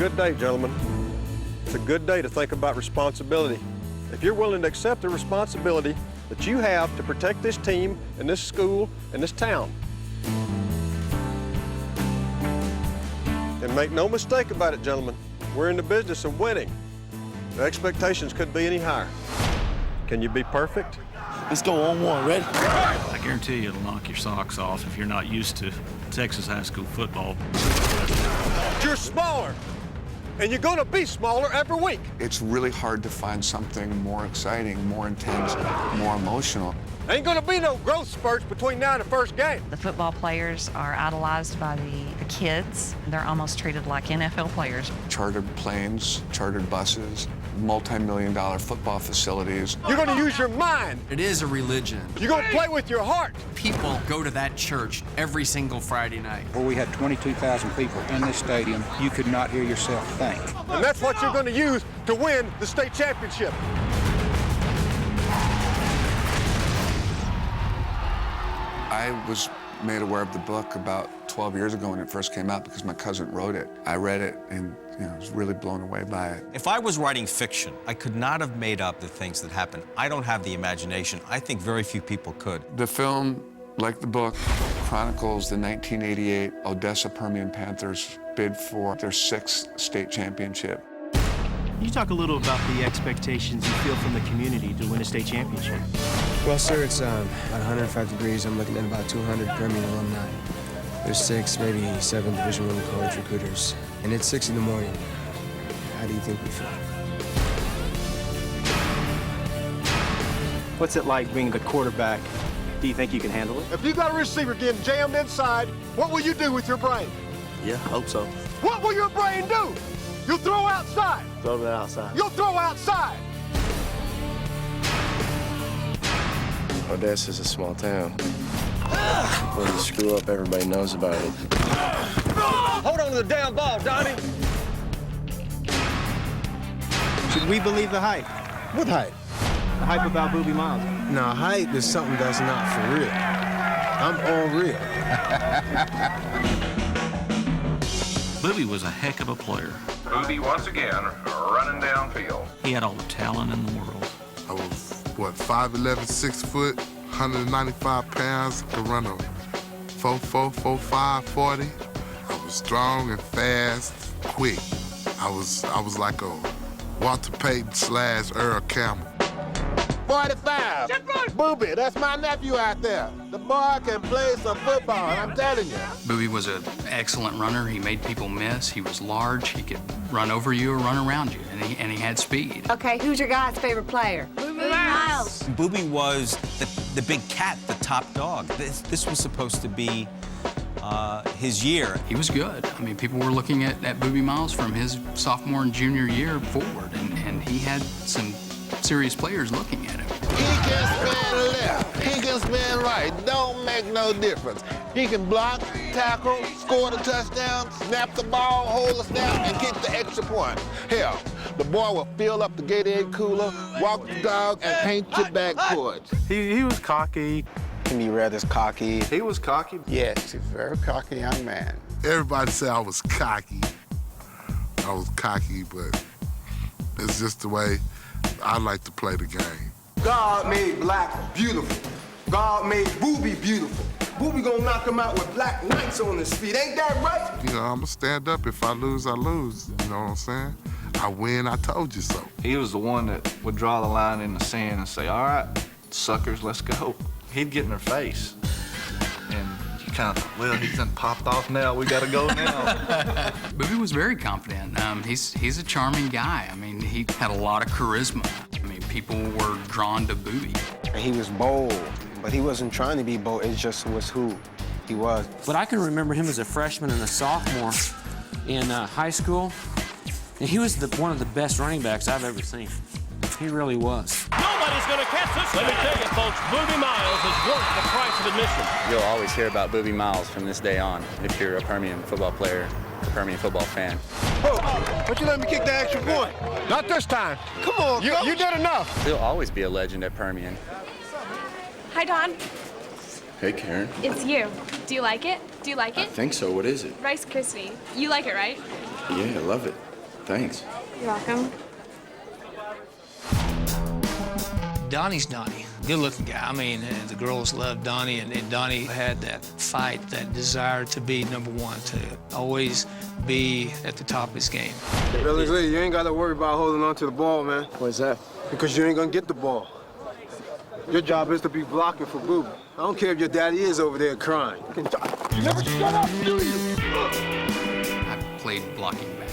good day, gentlemen. It's a good day to think about responsibility. If you're willing to accept the responsibility that you have to protect this team and this school and this town. And make no mistake about it, gentlemen, we're in the business of winning. The expectations couldn't be any higher. Can you be perfect? Let's go on one. Ready? I guarantee you it'll knock your socks off if you're not used to Texas high school football. You're smaller, and you're going to be smaller every week. It's really hard to find something more exciting, more intense, more emotional. Ain't going to be no growth spurts between now and the first game. The football players are idolized by the kids. They're almost treated like NFL players. Chartered planes, chartered buses, multi-million-dollar football facilities. You're going to use your mind. It is a religion. You're going to play with your heart. People go to that church every single Friday night. Where we had 22,000 people in this stadium, you could not hear yourself think. And that's what you're going to use to win the state championship. I was made aware of the book about 12 years ago when it first came out because my cousin wrote it. I read it and I was really blown away by it. If I was writing fiction, I could not have made up the things that happened. I don't have the imagination. I think very few people could. The film, like the book, chronicles the 1988 Odessa Permian Panthers bid for their 6th state championship. Can you talk a little about the expectations you feel from the community to win a state championship? Well, sir, it's about 105 degrees. I'm looking at about 200 Permian alumni. There's 6, maybe 7 Division I college recruiters. And it's 6 in the morning. How do you think we feel? What's it like being the quarterback? Do you think you can handle it? If you got a receiver getting jammed inside, what will you do with your brain? Yeah, I hope so. What will your brain do? You'll throw outside. Throw it outside. You'll throw outside. Odessa's a small town. When you screw up, everybody knows about it. Hold on to the damn ball, Donnie. Should we believe the hype? What hype? The hype about Boobie Miles? No, hype is something that's not for real. I'm all real. Boobie was a heck of a player. Boobie, once again, running downfield. He had all the talent in the world. I was, 5'11", 6 foot, 195 pounds. I could run a 4.4, 4.5, 40. I was strong and fast, quick. I was like a Walter Payton / Earl Campbell. 45. Boobie, that's my nephew out there. The boy can play some football, I'm telling you. Boobie was an excellent runner. He made people miss. He was large. He could run over you or run around you, and he had speed. Okay, who's your guy's favorite player? Boobie Miles. Boobie was the big cat, the top dog. This was supposed to be his year. He was good. I mean, people were looking at Boobie Miles from his sophomore and junior year forward, and he had some serious players looking at him. He can spin left, he can spin right, don't make no difference. He can block, tackle, score the touchdown, snap the ball, hold the snap, and get the extra point. Hell, the boy will fill up the Gatorade cooler, walk the dog, and paint your backboards. He was cocky. Can be read as cocky. He was cocky. Yes, he's a very cocky young man. Everybody said I was cocky. I was cocky, but it's just the way I like to play the game. God made black beautiful. God made Boobie beautiful. Boobie gonna knock him out with black knights on his feet. Ain't that right? You know, I'm gonna stand up. If I lose, I lose. You know what I'm saying? I win, I told you so. He was the one that would draw the line in the sand and say, all right, suckers, let's go. He'd get in their face. And you kind of, well, he's done popped off now. We got to go now. Boobie was very confident. He's a charming guy. I mean, he had a lot of charisma. I mean, people were drawn to Boobie. He was bold, but he wasn't trying to be bold. It just was who he was. But I can remember him as a freshman and a sophomore in high school. And he was one of the best running backs I've ever seen. He really was. Nobody's going to catch this. Let me tell you, folks, Boobie Miles is worth the price of admission. You'll always hear about Boobie Miles from this day on if you're a Permian football player, a Permian football fan. Oh, but you let me kick the extra point. Not this time. Come on, you did enough. He'll always be a legend at Permian. Hi, Don. Hey, Karen. It's you. Do you like it? Do you like I it? think so. What is it? Rice Krispie. You like it, right? Yeah, I love it. Thanks. You're welcome. Donnie's Donnie, good-looking guy. I mean, the girls loved Donnie, and Donnie had that fight, that desire to be number one, to always be at the top of his game. Billingsley, you ain't got to worry about holding on to the ball, man. Why's that? Because you ain't gonna get the ball. Your job is to be blocking for Boo. I don't care if your daddy is over there crying. You never shut up, do you? I played blocking back.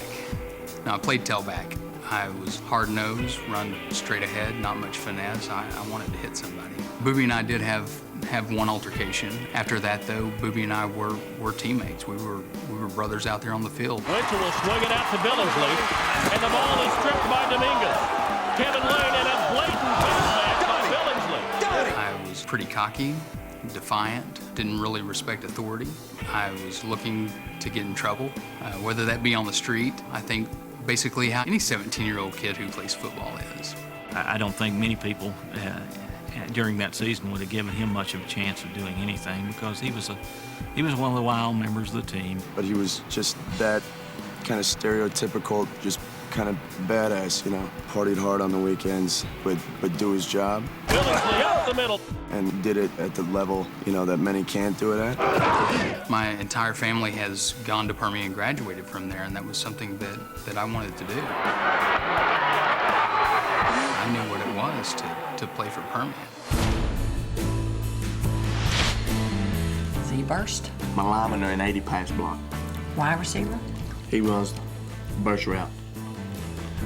No, I played tailback. I was hard-nosed, run straight ahead, not much finesse. I wanted to hit somebody. Booby and I did have one altercation. After that, though, Booby and I were teammates. We were brothers out there on the field. Winchell will swing it out to Billingsley, and the ball is stripped by Dominguez. Kevin Lane and a blatant pass by Billingsley. I was pretty cocky, defiant, didn't really respect authority. I was looking to get in trouble, whether that be on the street. I think basically how any 17-year-old kid who plays football is. I don't think many people during that season would have given him much of a chance of doing anything because he was one of the wild members of the team. But he was just that kind of stereotypical, just kind of badass, you know. Partied hard on the weekends, but do his job. Billingsley up the middle. And did it at the level, you know, that many can't do it at. My entire family has gone to Permian and graduated from there, and that was something that I wanted to do. I knew what it was to play for Permian. So you burst? My linemen are an 80 pass block. Wide receiver? He runs burst route.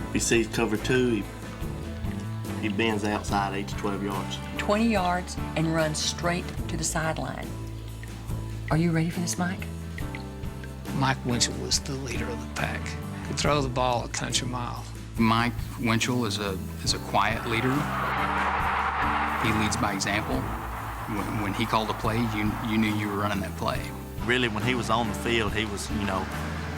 If he sees cover 2, he bends outside 8 to 12 yards. 20 yards and runs straight to the sideline. Are you ready for this, Mike? Mike Winchell was the leader of the pack. He could throw the ball a country mile. Mike Winchell is a quiet leader. He leads by example. When he called a play, you knew you were running that play. Really, when he was on the field, he was, you know,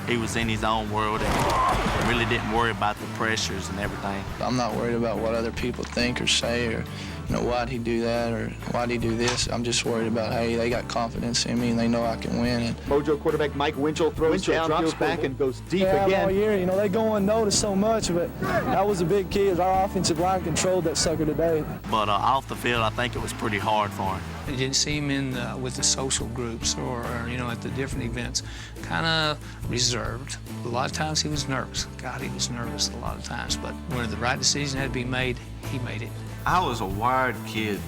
he was in his own world and really didn't worry about the pressures and everything. I'm not worried about what other people think or say or, you know, why'd he do that or why'd he do this. I'm just worried about, hey, they got confidence in me and they know I can win. And Mojo quarterback Mike Winchell throws down, drops back, and goes deep again. All year, you know, they go unnoticed so much, but that was a big key as our offensive line controlled that sucker today. But off the field, I think it was pretty hard for him. You didn't see him in with the social groups or, you know, at the different events, kind of reserved. A lot of times he was nervous. God, he was nervous a lot of times. But when the right decision had to be made, he made it. I was a wired kid.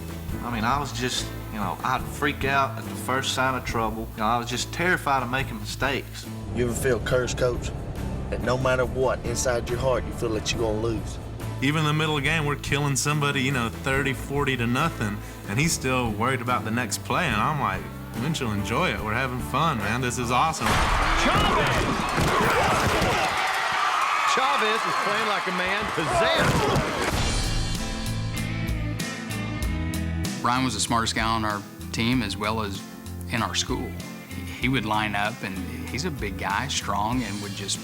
I mean, I was just, you know, I'd freak out at the first sign of trouble. You know, I was just terrified of making mistakes. You ever feel cursed, Coach? That no matter what, inside your heart, you feel that you're gonna lose. Even in the middle of the game, we're killing somebody, you know, 30, 40 to nothing, and he's still worried about the next play, and I'm like, Winchell, enjoy it. We're having fun, man. This is awesome. Chavez is playing like a man possessed. Brian was the smartest guy on our team as well as in our school. He would line up, and he's a big guy, strong, and would just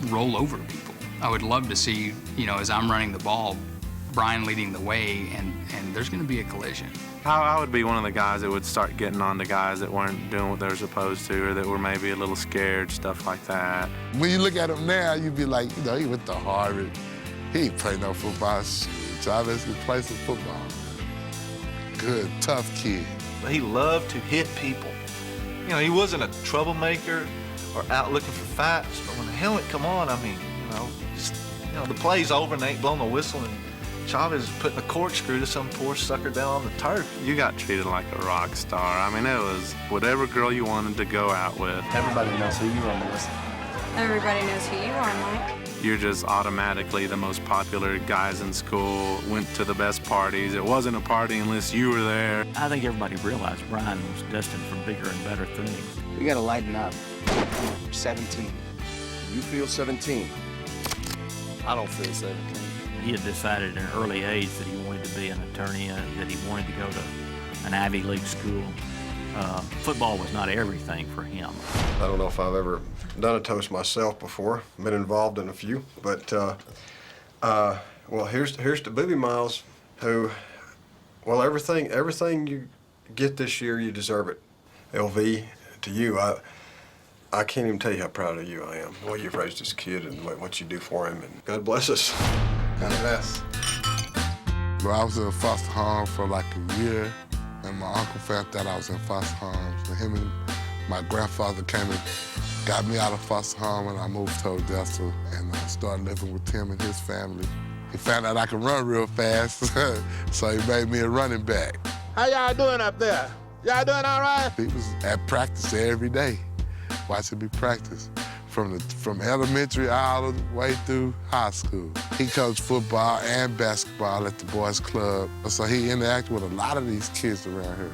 roll over people. I would love to see, you know, as I'm running the ball, Brian leading the way, and there's going to be a collision. I would be one of the guys that would start getting on to guys that weren't doing what they were supposed to or that were maybe a little scared, stuff like that. When you look at him now, you'd be like, you know, he went to Harvard. He ain't played no football. Chavez could play some football. Good, tough kid. He loved to hit people. You know, he wasn't a troublemaker or out looking for fights, but when the helmet come on, I mean, you know, the play's over and they ain't blowing the whistle, and Chavez is putting a corkscrew to some poor sucker down on the turf. You got treated like a rock star. I mean, it was whatever girl you wanted to go out with. Everybody knows who you are, Melissa. Everybody knows who you are, Mike. You're just automatically the most popular guys in school, went to the best parties. It wasn't a party unless you were there. I think everybody realized Brian was destined for bigger and better things. We gotta lighten up. 17. You feel 17? I don't feel 17. He had decided at an early age that he wanted to be an attorney and that he wanted to go to an Ivy League school. Football was not everything for him. I don't know if I've ever done a toast myself before. Been involved in a few, but well, here's to Booby Miles, who, well, everything you get this year, you deserve it. LV, to you, I can't even tell you how proud of you I am, the way you've raised this kid and what you do for him, and God bless us. God bless. Well, I was in a foster home for like a year, and my uncle found out I was in foster home. So him and my grandfather came and got me out of foster home, and I moved to Odessa, and I started living with him and his family. He found out I could run real fast, so he made me a running back. How y'all doing up there? Y'all doing all right? He was at practice every day, watching me practice, from elementary all the way through high school. He coached football and basketball at the boys' club, so he interacted with a lot of these kids around here.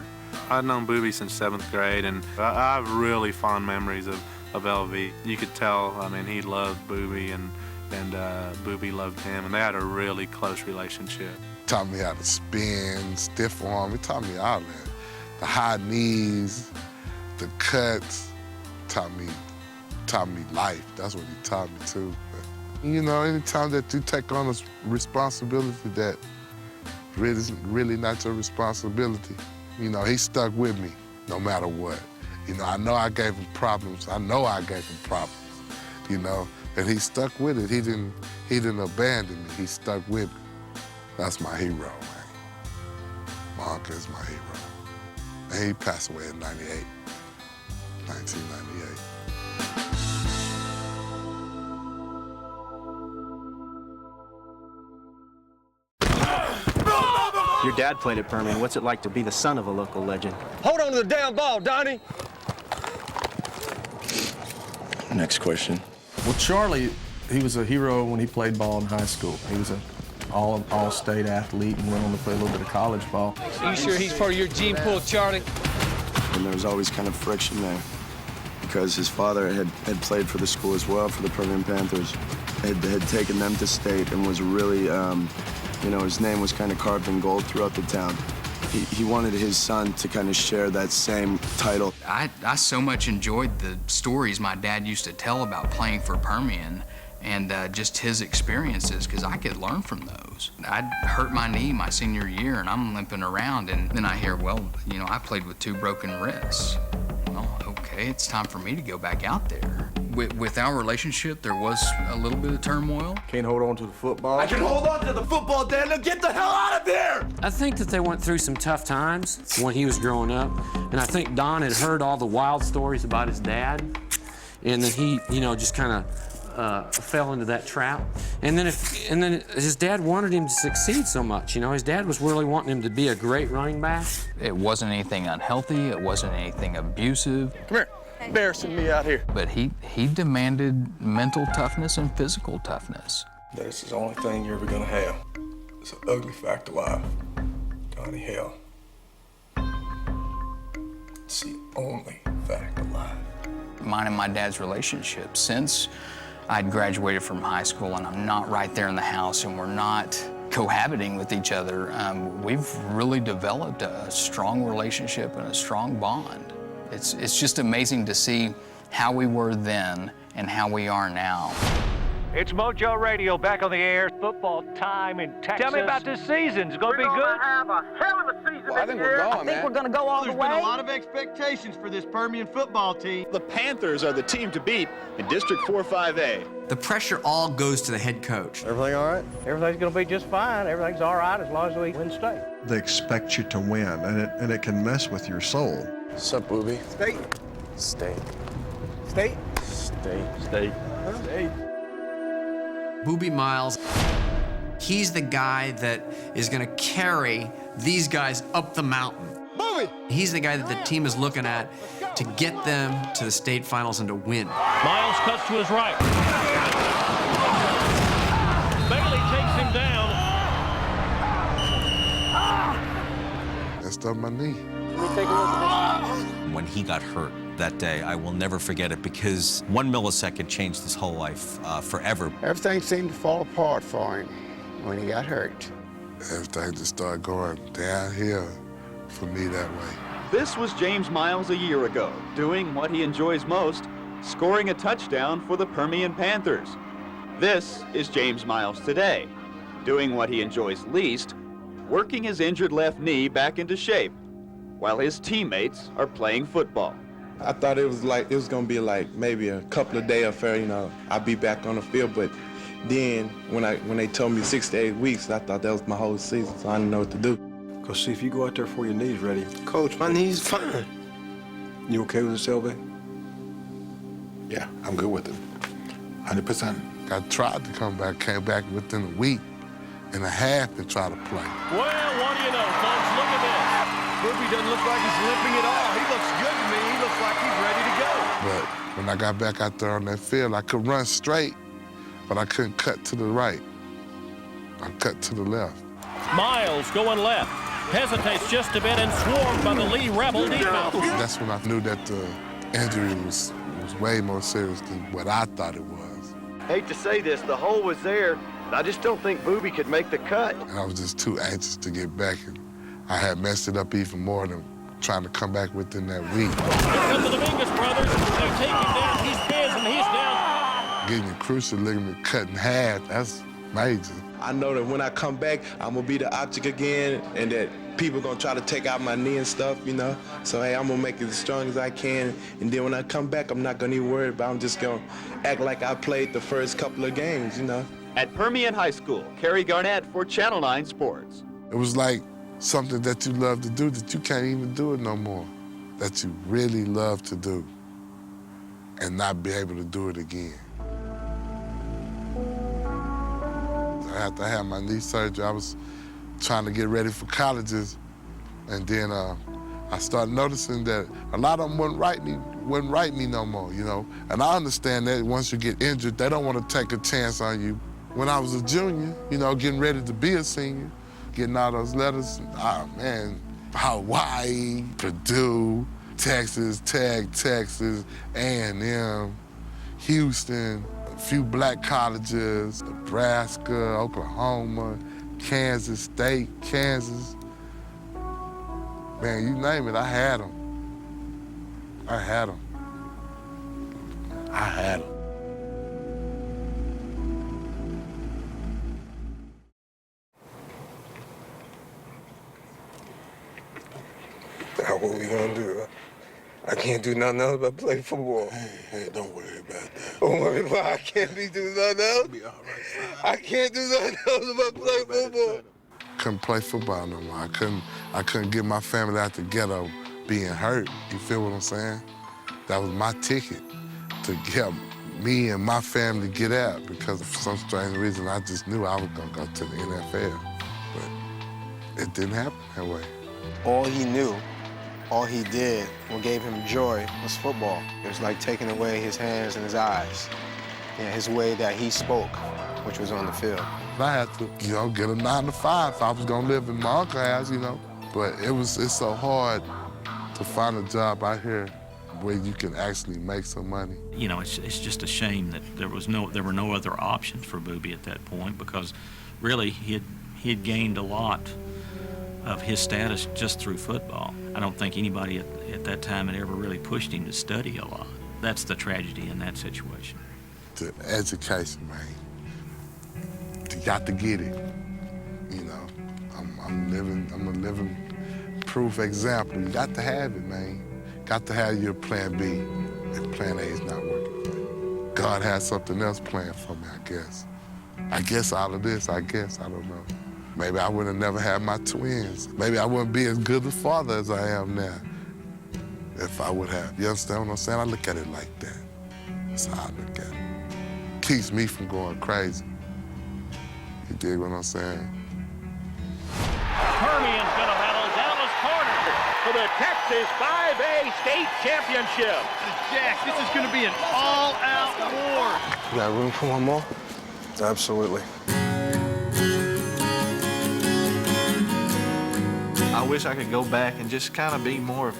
I've known Booby since 7th grade, and I have really fond memories of LV. You could tell, I mean, he loved Booby, and Booby loved him, and they had a really close relationship. Taught me how to spin, stiff arm. He taught me all that. The high knees, the cuts, taught me life. That's what he taught me too. But, you know, anytime that you take on a responsibility that really isn't really not your responsibility, you know, he stuck with me no matter what. You know, I know I gave him problems. You know, and he stuck with it. He didn't abandon me. He stuck with me. That's my hero, man. My uncle is my hero. And he passed away in 1998. Your dad played at Permian. What's it like to be the son of a local legend? Hold on to the damn ball, Donnie. Next question. Well, Charlie, he was a hero when he played ball in high school. He was an all-state athlete and went on to play a little bit of college ball. Are you sure he's part of your gene pool, Charlie? And there was always kind of friction there because his father had played for the school as well, for the Permian Panthers. Had taken them to state and was really, you know, his name was kind of carved in gold throughout the town. He wanted his son to kind of share that same title. I so much enjoyed the stories my dad used to tell about playing for Permian and just his experiences, because I could learn from those. I'd hurt my knee my senior year and I'm limping around, and then I hear, well, you know, I played with 2 broken wrists. Well, okay, it's time for me to go back out there. With our relationship, there was a little bit of turmoil. Can't hold on to the football. I can hold on to the football, Dad. Now get the hell out of there! I think that they went through some tough times when he was growing up, and I think Don had heard all the wild stories about his dad, and then he, you know, just kind of fell into that trap. And then his dad wanted him to succeed so much. You know, his dad was really wanting him to be a great running back. It wasn't anything unhealthy. It wasn't anything abusive. Come here. Embarrassing me out here. But he demanded mental toughness and physical toughness. This is the only thing you're ever gonna have. It's an ugly fact of life. Donnie, hell. It's the only fact of life. Mine and my dad's relationship, since I'd graduated from high school and I'm not right there in the house and we're not cohabiting with each other, we've really developed a strong relationship and a strong bond. It's just amazing to see how we were then and how we are now. It's Mojo Radio back on the air. Football time in Texas. Tell me about this season. It's going to be good. We're going to have a hell of a season I think we're going, man. we're going to go all the way. There's been a lot of expectations for this Permian football team. The Panthers are the team to beat in District 4-5A. The pressure all goes to the head coach. Everything all right? Everything's going to be just fine. Everything's all right as long as we win state. They expect you to win, and it can mess with your soul. What's up, Booby? State. State. State. State. State. State. Booby Miles, he's the guy that is going to carry these guys up the mountain. Booby! He's the guy that the team is looking at to get them to the state finals and to win. Miles cuts to his right. Bailey takes him down. Messed up my knee. When he got hurt that day, I will never forget it because 1 millisecond changed his whole life forever. Everything seemed to fall apart for him when he got hurt. Everything just started going downhill for me that way. This was James Miles a year ago, doing what he enjoys most, scoring a touchdown for the Permian Panthers. This is James Miles today, doing what he enjoys least, working his injured left knee back into shape, while his teammates are playing football. I thought it was gonna be like maybe a couple of day affair, you know. I'd be back on the field, but then when they told me 6 to 8 weeks, I thought that was my whole season, so I didn't know what to do. Cause see, if you go out there before your knee's ready. Coach, my knee's fine. You okay with this, LV? Yeah, I'm good with it. 100%. I tried to come back, came back within a week and a half to try to play. Well, what do you know, folks? Look at this. Booby doesn't look like he's limping at all. He looks good to me. He looks like he's ready to go. But when I got back out there on that field, I could run straight, but I couldn't cut to the right. I cut to the left. Miles going left. Hesitates just a bit and swarmed by the Lee Rebel defense. That's when I knew that the injury was way more serious than what I thought it was. Hate to say this, the hole was there. I just don't think Booby could make the cut. And I was just too anxious to get back, and I had messed it up even more than trying to come back within that week. Here come the Dominguez brothers. They take him down. He's his, and he's down. Getting the cruciate ligament cut in half, that's major. I know that when I come back, I'm gonna be the object again, and that people gonna try to take out my knee and stuff, you know? So, hey, I'm gonna make it as strong as I can, and then when I come back, I'm not gonna even worry about it. I'm just gonna act like I played the first couple of games, you know? At Permian High School, Kerry Garnett for Channel 9 Sports. It was like something that you love to do that you can't even do it no more, that you really love to do, and not be able to do it again. After I had my knee surgery, I was trying to get ready for colleges, and then I started noticing that a lot of them wouldn't write me no more, you know. And I understand that once you get injured, they don't want to take a chance on you. When I was a junior, you know, getting ready to be a senior, getting all those letters, man, Hawaii, Purdue, Texas Tech, Texas, A&M, Houston, a few black colleges, Nebraska, Oklahoma, Kansas State, Kansas. Man, you name it, I had them. I had them. I had them. Now, what we gonna do? I can't do nothing else but play football. Hey, don't worry about that. Don't worry about I can't do nothing else? Be all right. I can't do nothing else but play football. Couldn't play football no more. I couldn't get my family out the ghetto being hurt. You feel what I'm saying? That was my ticket to help me and my family get out, because for some strange reason I just knew I was gonna go to the NFL. But it didn't happen that way. All he knew, all he did, what gave him joy was football. It was like taking away his hands and his eyes. Yeah, his way that he spoke, which was on the field. I had to, you know, get a 9 to 5 if I was gonna live in my uncle's house, you know. But it's so hard to find a job out here where you can actually make some money. You know, it's just a shame that there were no other options for Booby at that point, because really he had gained a lot of his status just through football. I don't think anybody at that time had ever really pushed him to study a lot. That's the tragedy in that situation. The education, man. You got to get it. You know, I'm a living proof example. You got to have it, man. Got to have your plan B if plan A is not working for you. God has something else planned for me, I guess. I guess all of this, I don't know. Maybe I would have never had my twins. Maybe I wouldn't be as good a father as I am now if I would have. You understand what I'm saying? I look at it like that. That's how I look at it. Keeps me from going crazy. You dig what I'm saying? Permian's going to battle Dallas Corner for the Texas 5A state championship. Jack, this is going to be an all-out war. You got room for one more? Absolutely. I wish I could go back and just kind of be more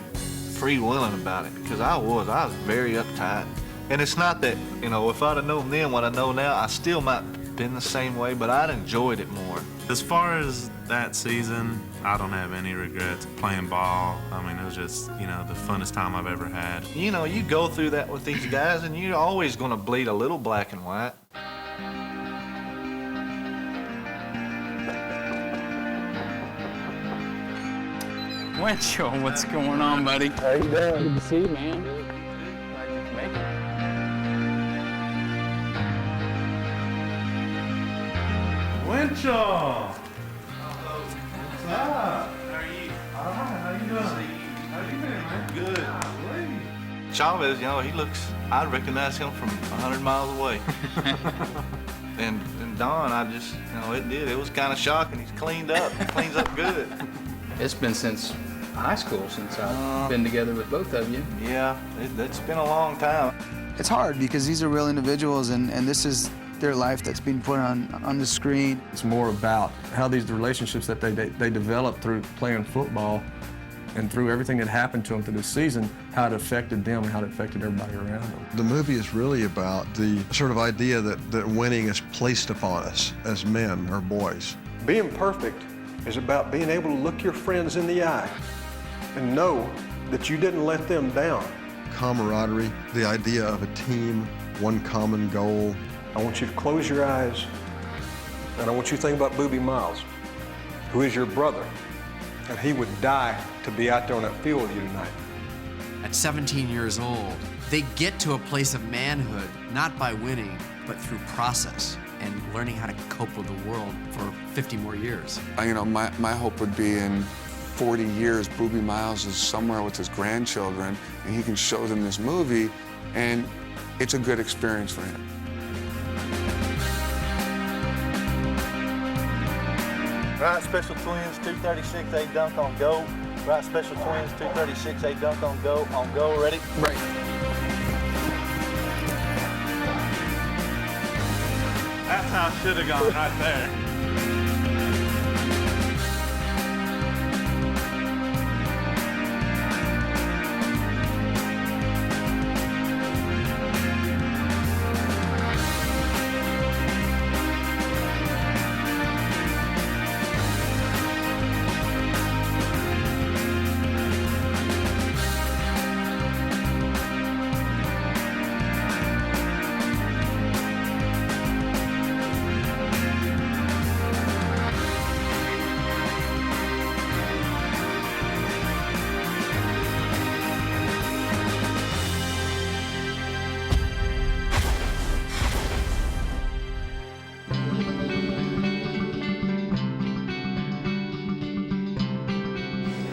free-willing about it, because I was very uptight. And it's not that, you know, if I'd have known then what I know now, I still might have been the same way, but I'd enjoyed it more. As far as that season, I don't have any regrets playing ball. I mean, it was just, you know, the funnest time I've ever had. You know, you go through that with these guys, and you're always going to bleed a little black and white. Winchell, what's going on, buddy? How you doing? Good to see you, man. Winchell! What's up? How are you? All right, how you doing? How you been, man? Good. Chavez, I'd recognize him from 100 miles away. and Don, it was kind of shocking. He's cleaned up. He cleans up good. It's been since high school since I've been together with both of you. Yeah, it's been a long time. It's hard because these are real individuals, and this is their life that's being put on the screen. It's more about how these relationships that they develop through playing football and through everything that happened to them through this season, how it affected them and how it affected everybody around them. The movie is really about the sort of idea that winning is placed upon us as men or boys. Being perfect is about being able to look your friends in the eye and know that you didn't let them down. Camaraderie, the idea of a team, one common goal. I want you to close your eyes, and I want you to think about Boobie Miles, who is your brother, and he would die to be out there on that field with you tonight. At 17 years old, they get to a place of manhood, not by winning, but through process and learning how to cope with the world for 50 more years. My hope would be in 40 years, Boobie Miles is somewhere with his grandchildren, and he can show them this movie, and it's a good experience for him. Right Special Twins, 236, a dunk on go. Right Special Twins, 236, a dunk on go, ready? Right. That's how it should have gone right there.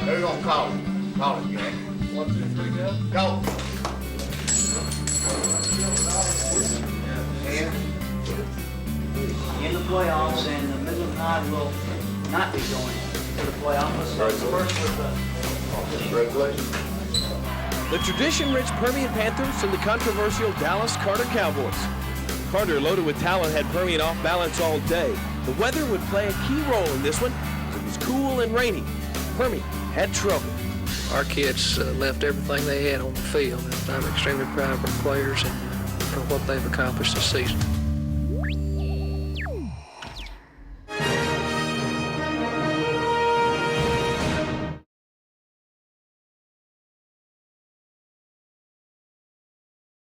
Who's gonna call it? Call it, Jack. 1, 2, 3, go. Go. In the playoffs, and the Midland High will not be going to the playoffs. Let's start first with the Congratulations. The tradition-rich Permian Panthers and the controversial Dallas Carter Cowboys. Carter, loaded with talent, had Permian off balance all day. The weather would play a key role in this one. It was cool and rainy. Permian had trouble. Our kids left everything they had on the field, and I'm extremely proud of our players and for what they've accomplished this season.